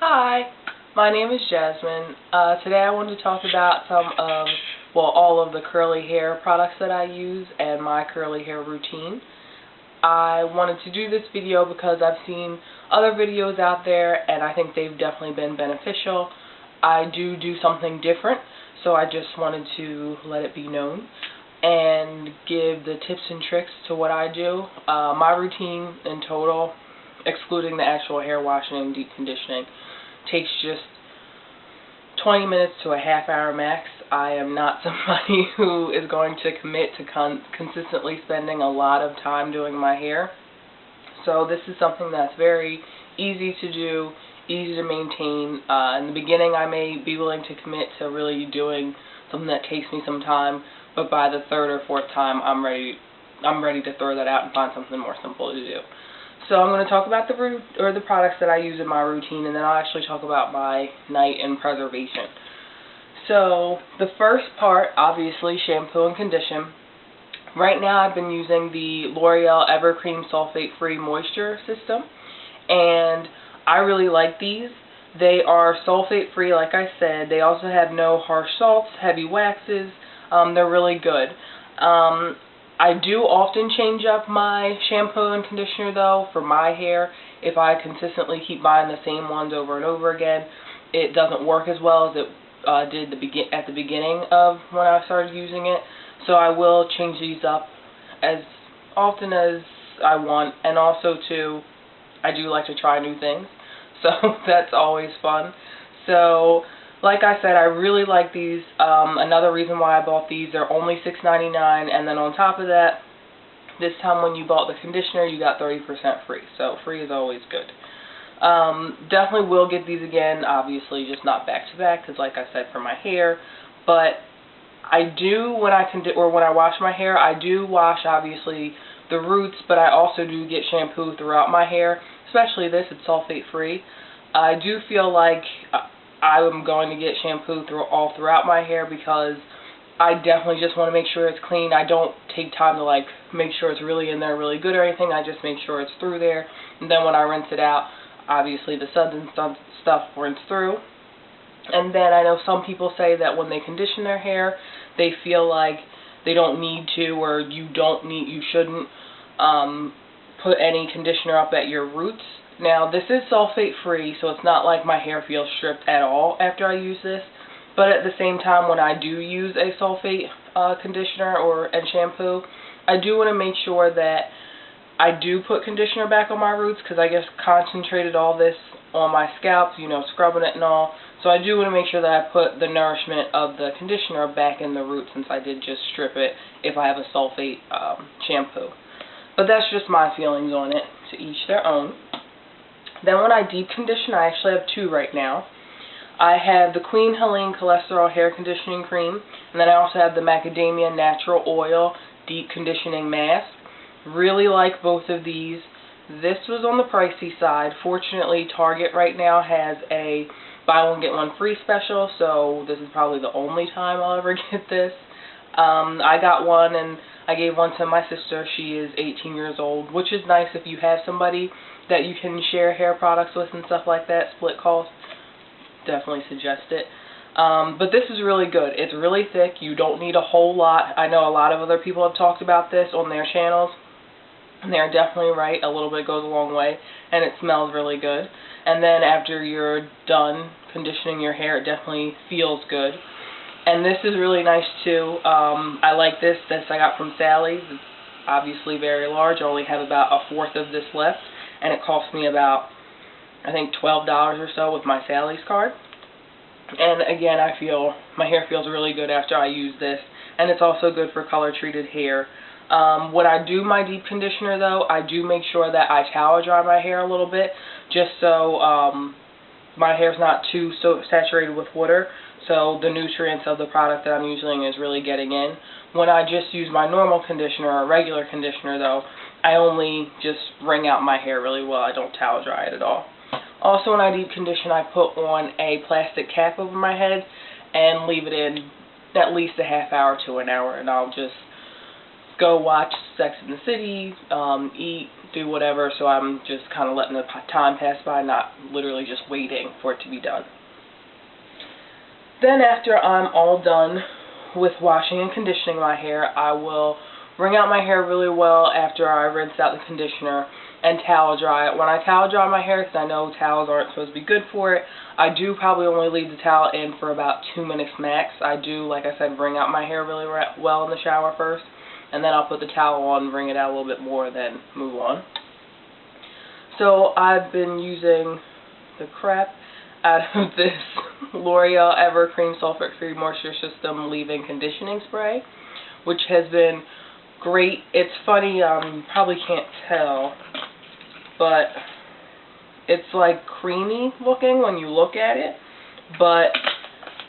Hi, my name is Jasmine. Today I wanted to talk about some of, well, all of the curly hair products that I use and my curly hair routine. I wanted to do this video because I've seen other videos out there and I think they've definitely been beneficial. I do something different, so I just wanted to let it be known and give the tips and tricks to what I do. My routine in total, excluding the actual hair washing and deep conditioning, takes just 20 minutes to a half hour max. I am not somebody who is going to commit to consistently spending a lot of time doing my hair. So this is something that's very easy to do, easy to maintain. In the beginning I may be willing to commit to really doing something that takes me some time, but by the third or fourth time I'm ready to throw that out and find something more simple to do. So I'm going to talk about the products that I use in my routine, and then I'll actually talk about my night and preservation. So the first part, obviously, shampoo and condition. Right now I've been using the L'Oreal Evercream Sulfate Free Moisture System, and I really like these. They are sulfate free, like I said. They also have no harsh salts, heavy waxes. They're really good. I do often change up my shampoo and conditioner though for my hair. If I consistently keep buying the same ones over and over again, it doesn't work as well as it did at the beginning of when I started using it. So I will change these up as often as I want, and also too, I do like to try new things, so that's always fun. So like I said, I really like these. Another reason why I bought these, they're only $6.99, and then on top of that, this time when you bought the conditioner, you got 30% free. So free is always good. Definitely will get these again, obviously just not back to back, because like I said, for my hair. But I do, when I wash my hair, I do wash obviously the roots, but I also do get shampoo throughout my hair, especially this, it's sulfate free. I do feel like I'm going to get shampoo all throughout my hair because I definitely just want to make sure it's clean. I don't take time to like make sure it's really in there really good or anything. I just make sure it's through there, and then when I rinse it out, obviously the suds and stuff rinse through. And then I know some people say that when they condition their hair, they feel like they don't need to, or you shouldn't put any conditioner up at your roots. Now this is sulfate free, so it's not like my hair feels stripped at all after I use this, but at the same time, when I do use a sulfate conditioner and shampoo, I do want to make sure that I do put conditioner back on my roots, because I just concentrated all this on my scalp, you know, scrubbing it and all. So I do want to make sure that I put the nourishment of the conditioner back in the root, since I did just strip it if I have a sulfate shampoo. But that's just my feelings on it, to each their own. Then when I deep condition, I actually have two right now. I have the Queen Helene Cholesterol Hair Conditioning Cream, and then I also have the Macadamia Natural Oil Deep Conditioning Mask. Really like both of these. This was on the pricey side. Fortunately, Target right now has a buy one get one free special, so this is probably the only time I'll ever get this. I got one, and I gave one to my sister. She is 18 years old, which is nice if you have somebody that you can share hair products with and stuff like that, split cost. Definitely suggest it. But this is really good. It's really thick. You don't need a whole lot. I know a lot of other people have talked about this on their channels, and they're definitely right. A little bit goes a long way, and it smells really good. And then after you're done conditioning your hair, it definitely feels good. And this is really nice too. I like this. This I got from Sally's. It's obviously very large. I only have about a fourth of this left, and it cost me about, I think, $12 or so with my Sally's card. And again, I feel my hair feels really good after I use this, and it's also good for color treated hair. When I do my deep conditioner though, I do make sure that I towel dry my hair a little bit, just so my hair's not too saturated with water, so the nutrients of the product that I'm using is really getting in. When I just use my normal conditioner or regular conditioner though, I only just wring out my hair really well. I don't towel dry it at all. Also, when I deep condition, I put on a plastic cap over my head and leave it in at least a half hour to an hour, and I'll just go watch Sex and the City, eat, do whatever, so I'm just kind of letting the time pass by, not literally just waiting for it to be done. Then after I'm all done with washing and conditioning my hair, I will wring out my hair really well after I rinse out the conditioner and towel dry it. When I towel dry my hair, because I know towels aren't supposed to be good for it, I do probably only leave the towel in for about 2 minutes max. I do, like I said, wring out my hair really well in the shower first, and then I'll put the towel on, wring it out a little bit more, then move on. So I've been using the crap out of this L'Oreal Ever Cream Sulfate Free Moisture System Leave-In Conditioning Spray, which has been great. It's funny, you probably can't tell, but it's like creamy looking when you look at it, but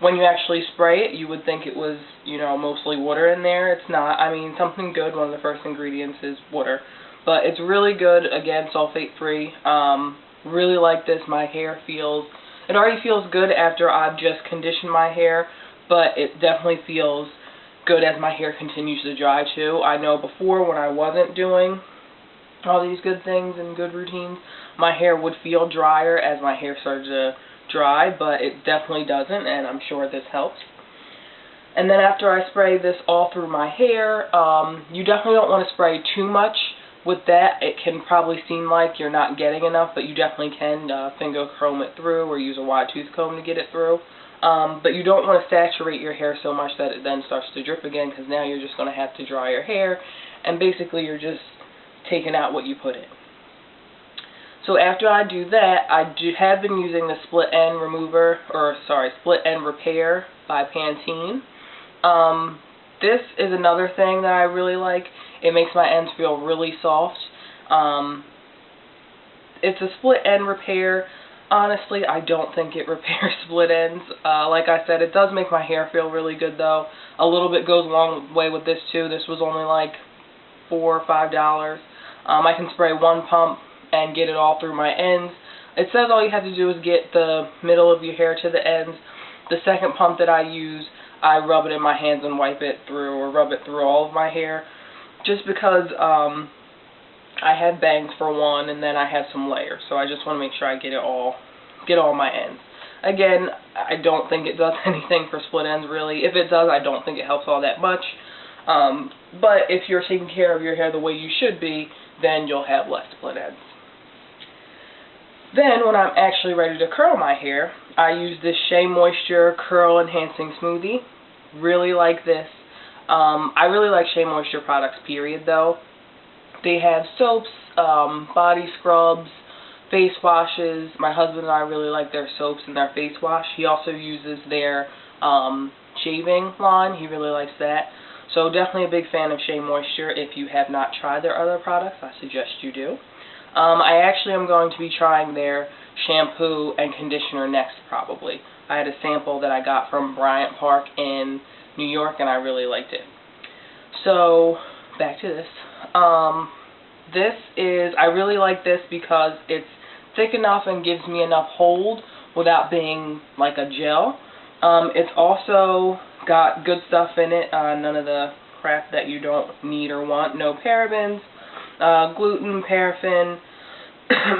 when you actually spray it, you would think it was, you know, mostly water in there. It's not. I mean, something good, one of the first ingredients is water, but it's really good. Again, sulfate free. Really like this. My hair it already feels good after I've just conditioned my hair, but it definitely feels good as my hair continues to dry too. I know before, when I wasn't doing all these good things and good routines, my hair would feel drier as my hair started to dry, but it definitely doesn't, and I'm sure this helps. And then after I spray this all through my hair, you definitely don't want to spray too much with that. It can probably seem like you're not getting enough, but you definitely can finger comb it through or use a wide tooth comb to get it through. But you don't want to saturate your hair so much that it then starts to drip again, because now you're just going to have to dry your hair, and basically you're just taking out what you put in. So after I do that, I have been using the Split End Repair by Pantene. This is another thing that I really like. It makes my ends feel really soft. It's a split end repair. Honestly, I don't think it repairs split ends. Like I said, it does make my hair feel really good though. A little bit goes a long way with this too. This was only like $4 or $5. I can spray one pump and get it all through my ends. It says all you have to do is get the middle of your hair to the ends. The second pump that I use, I rub it in my hands and wipe it through, or rub it through all of my hair, just because I have bangs for one, and then I have some layers, so I just want to make sure I get all my ends. Again, I don't think it does anything for split ends really. If it does, I don't think it helps all that much. But if you're taking care of your hair the way you should be, then you'll have less split ends. Then, when I'm actually ready to curl my hair, I use this Shea Moisture Curl Enhancing Smoothie. Really like this. I really like Shea Moisture products, period, though. They have soaps, body scrubs, face washes. My husband and I really like their soaps and their face wash. He also uses their shaving line. He really likes that. So definitely a big fan of Shea Moisture. If you have not tried their other products, I suggest you do. I actually am going to be trying their shampoo and conditioner next, probably. I had a sample that I got from Bryant Park in New York, and I really liked it. So, back to this. I really like this because it's thick enough and gives me enough hold without being like a gel. It's also got good stuff in it, none of the crap that you don't need or want. No parabens, gluten, paraffin,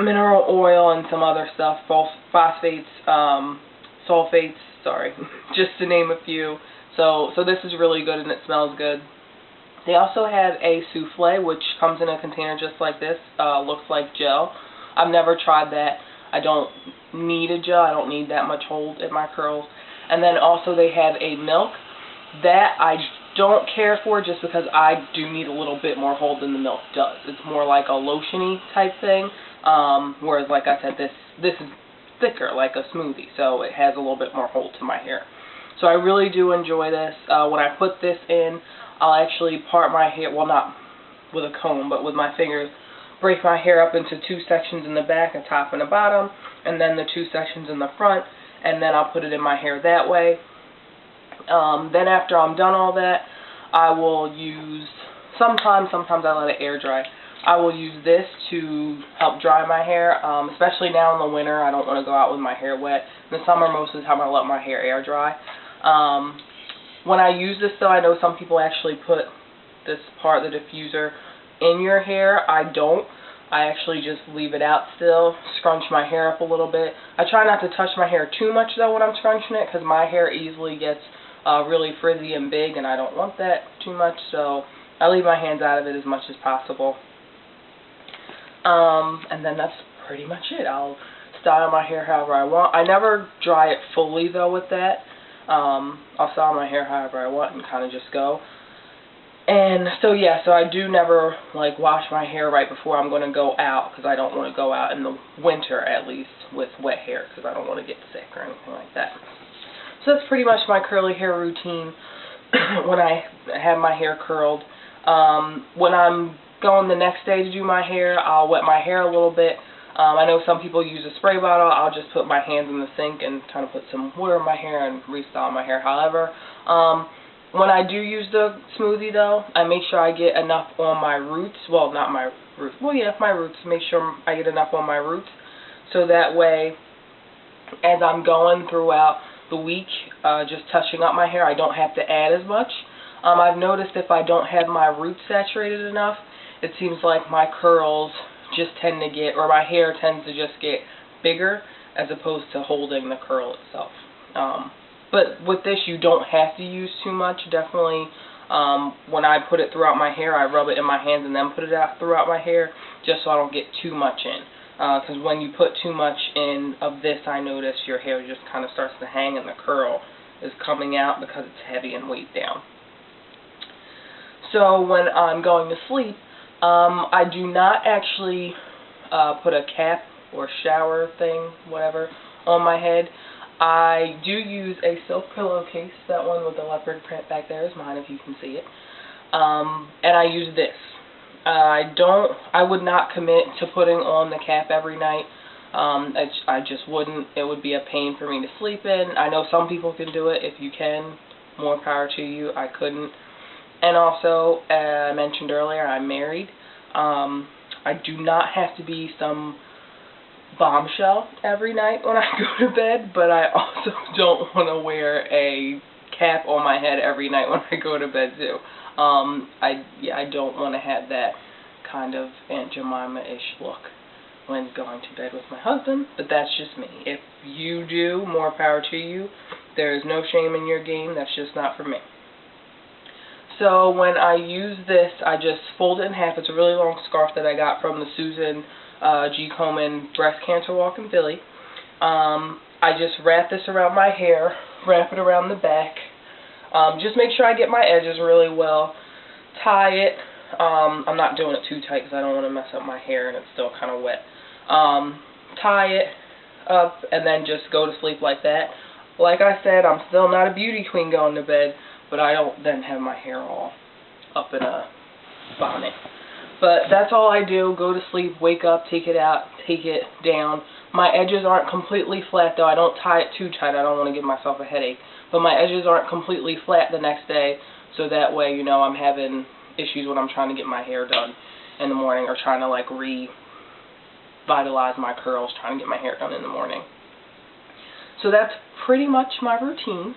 mineral oil, and some other stuff, phosphates, sulfates, sorry, just to name a few. So this is really good and it smells good. They also have a souffle, which comes in a container just like this, looks like gel. I've never tried that. I don't need a gel. I don't need that much hold in my curls. And then also they have a milk. That I don't care for just because I do need a little bit more hold than the milk does. It's more like a lotiony type thing, whereas like I said, this is thicker like a smoothie, so it has a little bit more hold to my hair. So I really do enjoy this. When I put this in, I'll actually part my hair, well, not with a comb, but with my fingers, break my hair up into two sections in the back, a top and a bottom, and then the two sections in the front, and then I'll put it in my hair that way. Then after I'm done all that, I will use, sometimes I let it air dry. I will use this to help dry my hair, especially now in the winter. I don't want to go out with my hair wet. In the summer, most of the time I let my hair air dry. When I use this though, I know some people actually put this part, the diffuser, in your hair. I don't. I actually just leave it out still, scrunch my hair up a little bit. I try not to touch my hair too much though when I'm scrunching it, because my hair easily gets really frizzy and big, and I don't want that too much, so I leave my hands out of it as much as possible. And then that's pretty much it. I'll style my hair however I want. I never dry it fully though with that. I'll style my hair however I want and kind of just go. And so yeah, so I do never like wash my hair right before I'm going to go out, because I don't want to go out in the winter at least with wet hair, because I don't want to get sick or anything like that. So that's pretty much my curly hair routine when I have my hair curled. When I'm going the next day to do my hair, I'll wet my hair a little bit. I know some people use a spray bottle. I'll just put my hands in the sink and kind of put some water in my hair and restyle my hair. However, when I do use the smoothie though, I make sure I get enough on my roots. Well, not my roots. Well, yeah, my roots. Make sure I get enough on my roots, so that way, as I'm going throughout the week, just touching up my hair, I don't have to add as much. I've noticed if I don't have my roots saturated enough, it seems like my curls just tend to get, or my hair tends to just get bigger as opposed to holding the curl itself. But with this, you don't have to use too much. Definitely, when I put it throughout my hair, I rub it in my hands and then put it out throughout my hair, just so I don't get too much in. Because when you put too much in of this, I notice your hair just kind of starts to hang and the curl is coming out because it's heavy and weighed down. So when I'm going to sleep, I do not actually put a cap or shower thing, whatever, on my head. I do use a silk pillowcase. That one with the leopard print back there is mine, if you can see it. And I use this. I would not commit to putting on the cap every night. I just wouldn't. It would be a pain for me to sleep in. I know some people can do it. If you can, more power to you. I couldn't. And also, I mentioned earlier, I'm married. I do not have to be some bombshell every night when I go to bed, but I also don't want to wear a cap on my head every night when I go to bed too. I don't want to have that kind of Aunt Jemima-ish look when going to bed with my husband, but that's just me. If you do, more power to you. There is no shame in your game. That's just not for me. So when I use this, I just fold it in half. It's a really long scarf that I got from the Susan G. Komen Breast Cancer Walk in Philly. I just wrap this around my hair, wrap it around the back. Just make sure I get my edges really well. Tie it. I'm not doing it too tight because I don't want to mess up my hair and it's still kind of wet. Tie it up and then just go to sleep like that. Like I said, I'm still not a beauty queen going to bed, but I don't then have my hair all up in a bonnet. But that's all I do. Go to sleep, wake up, take it out, take it down. My edges aren't completely flat though. I don't tie it too tight. I don't want to give myself a headache. But my edges aren't completely flat the next day, so that way, you know, I'm having issues when I'm trying to get my hair done in the morning, or trying to like revitalize my curls, trying to get my hair done in the morning. So that's pretty much my routine.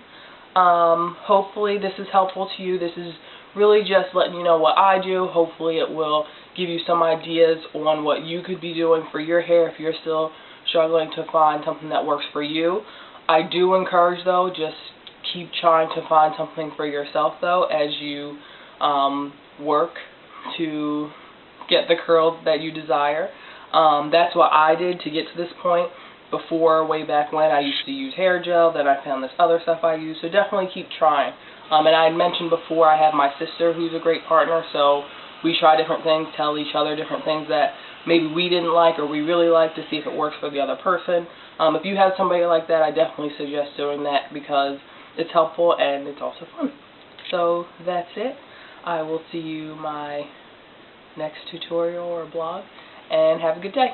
Hopefully this is helpful to you. This is really just letting you know what I do. Hopefully it will give you some ideas on what you could be doing for your hair if you're still struggling to find something that works for you. I do encourage though, just keep trying to find something for yourself though as you work to get the curls that you desire. That's what I did to get to this point. Before, way back when, I used to use hair gel, then I found this other stuff I use, so definitely keep trying. And I had mentioned before, I have my sister who's a great partner, so we try different things, tell each other different things that maybe we didn't like or we really like, to see if it works for the other person. If you have somebody like that, I definitely suggest doing that because it's helpful and it's also fun. So that's it. I will see you my next tutorial or blog, and have a good day.